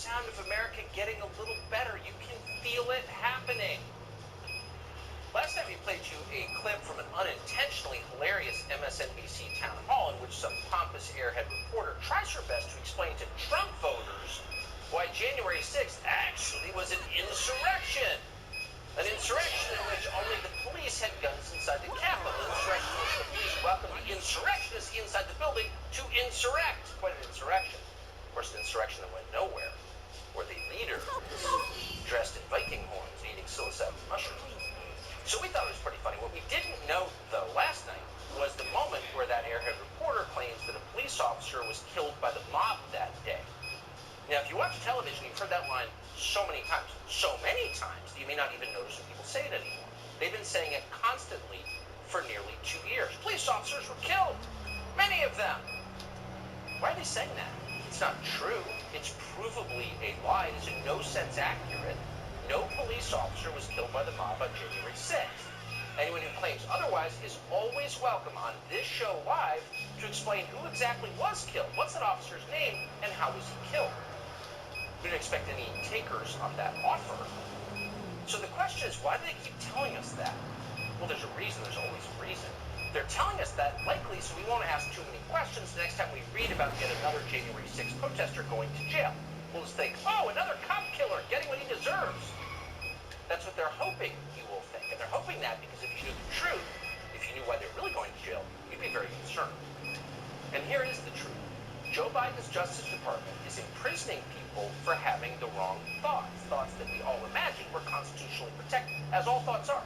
sound of America getting a little better. You can feel it happening. Last night we played you a clip from an unintentionally hilarious MSNBC town hall in which some pompous airhead reporter tries her best to explain to Trump voters why January 6th actually was an insurrection. An insurrection in which only the police had guns inside the Capitol. An insurrection in which the police welcomed the insurrectionists inside the building to insurrect. Quite an insurrection. Of course, an insurrection that went nowhere, where the leader was dressed in Viking horns and eating psilocybin mushrooms. So we thought it was pretty funny. What we didn't note, though, last night was the moment where that airhead reporter claims that a police officer was killed by the mob that day. Now, if you watch television, you've heard that line so many times, that you may not even notice when people say it anymore. They've been saying it constantly for nearly 2 years. Police officers were killed, many of them. Why are they saying that? It's not true. It's provably a lie. It is in no sense accurate. No police officer was killed by the mob on January 6th. Anyone who claims otherwise is always welcome on this show live to explain who exactly was killed, what's that officer's name, and how was he killed. We don't expect any takers on that offer. So the question is, why do they keep telling us that? Well, there's a reason. There's always a reason. They're telling us that likely so we won't ask too many questions the next time we read about yet another January 6th protester going to jail. We'll just think, oh, another cop killer getting what he deserves. That's what they're hoping you will think. And they're hoping that because if you knew the truth, if you knew why they're really going to jail, you'd be very concerned. And here is the truth. Joe Biden's Justice Department is imprisoning people for having the wrong thoughts that we all imagine were constitutionally protected, as all thoughts are.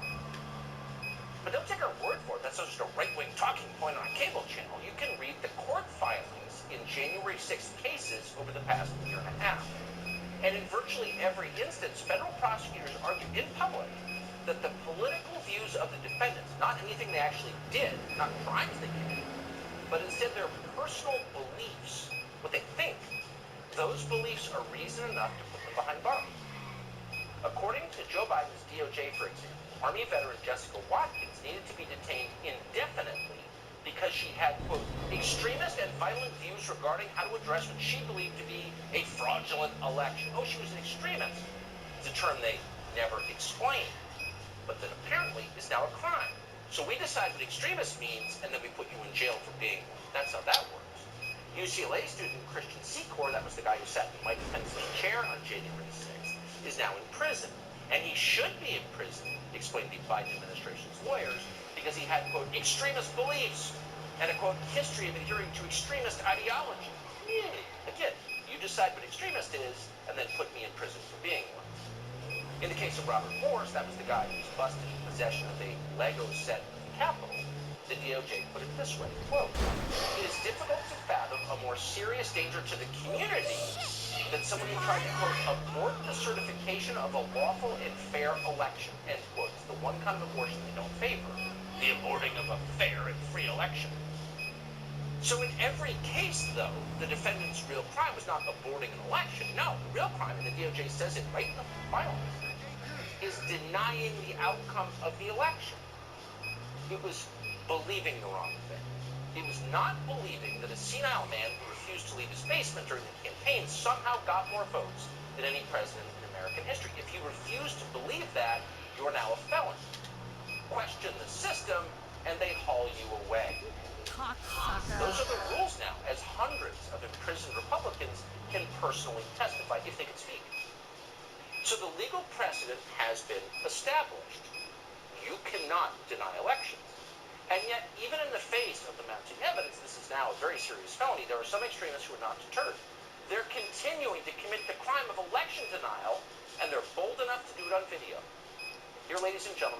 But don't take our word for it. That's just a right-wing talking point on a cable channel. You can read the court filings in January 6th cases over the past year and a half. And in virtually every instance, federal prosecutors argue in public that the political views of the defendants, not anything they actually did, not crimes they committed, but instead their personal beliefs, what they think, those beliefs are reason enough to put them behind bars. According to Joe Biden's DOJ, for example, Army veteran Jessica Watkins needed to be detained indefinitely because she had, quote, extremist and violent views regarding how to address what she believed to be a fraudulent election. Oh, she was an extremist. It's a term they never explained, but that apparently is now a crime. So we decide what extremist means, and then we put you in jail for being one. That's how that works. UCLA student Christian Secor, that was the guy who sat in Mike Pence's chair on January 6th, is now in prison. And he should be in prison, explained the Biden administration's lawyers, because he had, quote, extremist beliefs and a, quote, history of adhering to extremist ideology. Again, you decide what extremist is, and then put me in prison for being one. In the case of Robert Morris, that was the guy who was busted in possession of a Lego set of the Capitol. The DOJ put it this way, quote, it is difficult to fathom a more serious danger to the community than someone who tried to, quote, abort the certification of a lawful and fair election, end quote. It's the one kind of abortion they don't favor, the aborting of a fair and free election. So in every case, though, the defendant's real crime was not aborting an election. No, the real crime, and the DOJ says it right in the filing, is denying the outcome of the election. It was believing the wrong thing. It was not believing that a senile man who refused to leave his basement during the campaign somehow got more votes than any president in American history. If you refuse to believe that, you're now a felon. Question the system, and they haul you away. Those are the rules now, as hundreds of imprisoned Republicans can personally testify if they can speak. So the legal precedent has been established. You cannot deny elections. And yet, even in the face of the mounting evidence, this is now a very serious felony, there are some extremists who are not deterred. They're continuing to commit the crime of election denial, and they're bold enough to do it on video. Here, ladies and gentlemen,